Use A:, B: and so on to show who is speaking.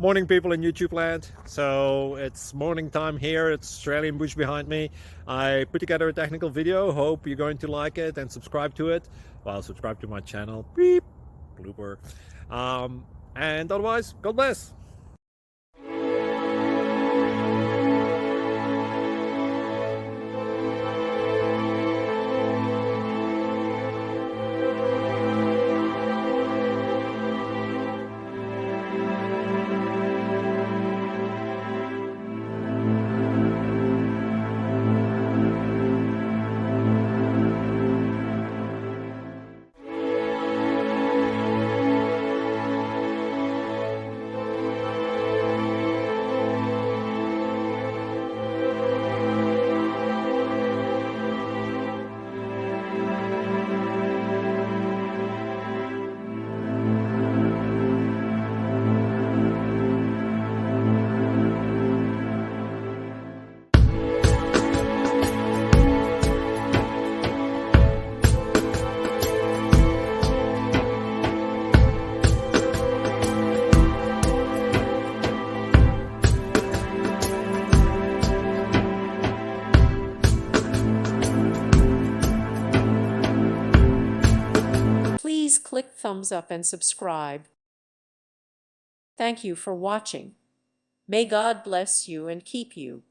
A: Morning, people in YouTube land. So it's morning time here. It's Australian bush behind me. I put together a technical video. Hope you're going to like it and subscribe to it. Well, subscribe to my channel. Beep. Blooper. And otherwise, God bless.
B: Please click thumbs up and subscribe. Thank you for watching. May God bless you and keep you.